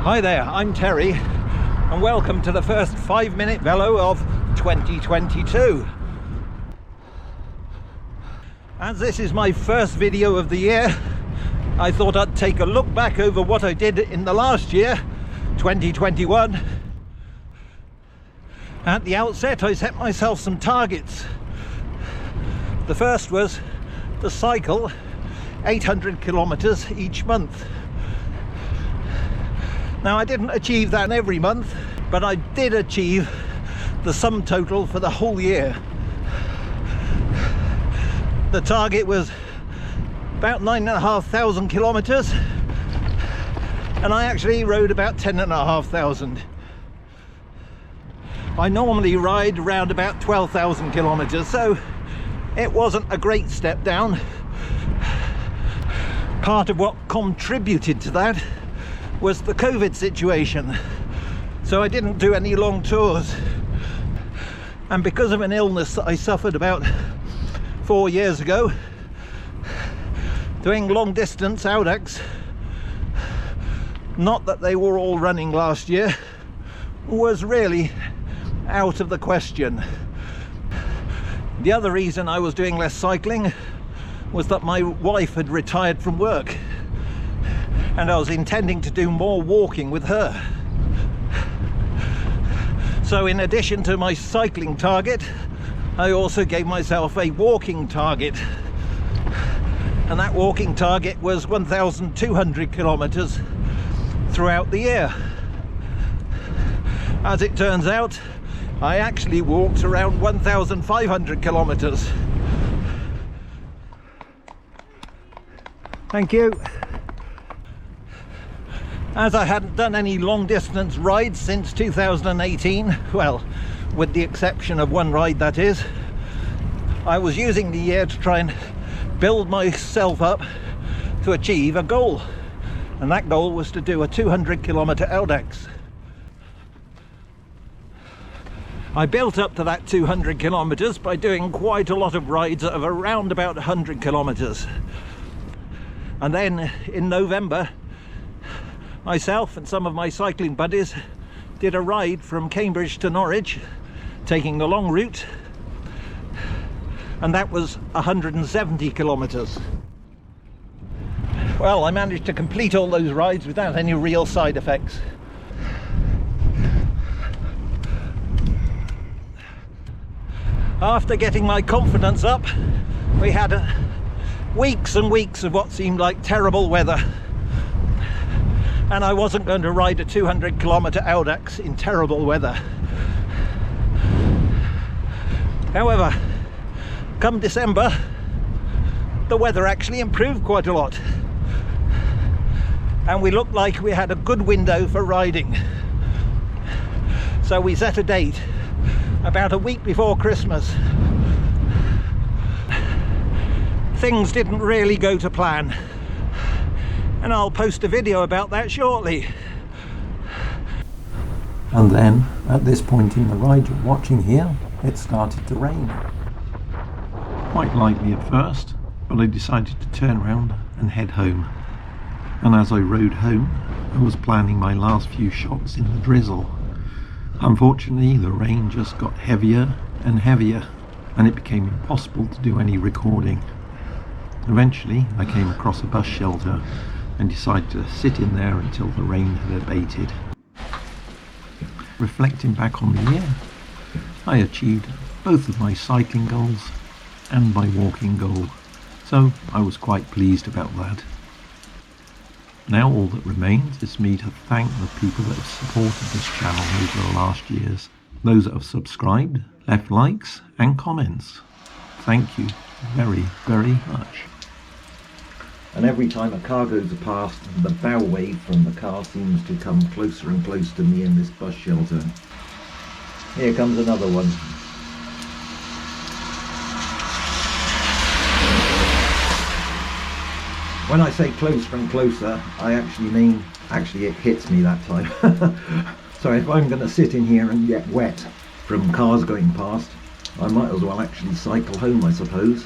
Hi there, I'm Terry and welcome to the first 5-minute velo of 2022. As this is my first video of the year, I thought I'd take a look back over what I did in the last year, 2021. At the outset I set myself some targets. The first was to cycle 800 kilometers each month. Now I didn't achieve that every month, but I did achieve the sum total for the whole year. The target was about 9,500 kilometers and I actually rode about 10,500. I normally ride around about 12,000 kilometers, so it wasn't a great step down. Part of what contributed to that was the COVID situation, so I didn't do any long tours, and because of an illness that I suffered about 4 years ago, doing long distance Audax, not that they were all running last year, was really out of the question. The other reason I was doing less cycling was that my wife had retired from work and I was intending to do more walking with her. So in addition to my cycling target, I also gave myself a walking target, and that walking target was 1,200 kilometers throughout the year. As it turns out, I actually walked around 1,500 kilometers. Thank you. As I hadn't done any long distance rides since 2018, well, with the exception of one ride that is, I was using the year to try and build myself up to achieve a goal, and that goal was to do a 200 kilometer Audax. I built up to that 200 kilometers by doing quite a lot of rides of around about 100 kilometers. And then in November, myself and some of my cycling buddies did a ride from Cambridge to Norwich, taking the long route, and that was 170 kilometers. Well, I managed to complete all those rides without any real side effects. After getting my confidence up, we had weeks and weeks of what seemed like terrible weather, and I wasn't going to ride a 200 kilometer Audax in terrible weather. However, come December, the weather actually improved quite a lot, and we looked like we had a good window for riding. So we set a date about a week before Christmas. Things didn't really go to plan, and I'll post a video about that shortly. And then, at this point in the ride you're watching here, it started to rain. Quite lightly at first, but I decided to turn around and head home. And as I rode home, I was planning my last few shots in the drizzle. Unfortunately, the rain just got heavier and heavier, and it became impossible to do any recording. Eventually, I came across a bus shelter and decided to sit in there until the rain had abated. Reflecting back on the year, I achieved both of my cycling goals and my walking goal, so I was quite pleased about that. Now all that remains is me to thank the people that have supported this channel over the last years, those that have subscribed, left likes and comments. Thank you very, very much. And every time a car goes past, the bow wave from the car seems to come closer and closer to me in this bus shelter. Here comes another one. When I say closer and closer, I actually mean, it hits me that time. So if I'm going to sit in here and get wet from cars going past, I might as well actually cycle home, I suppose.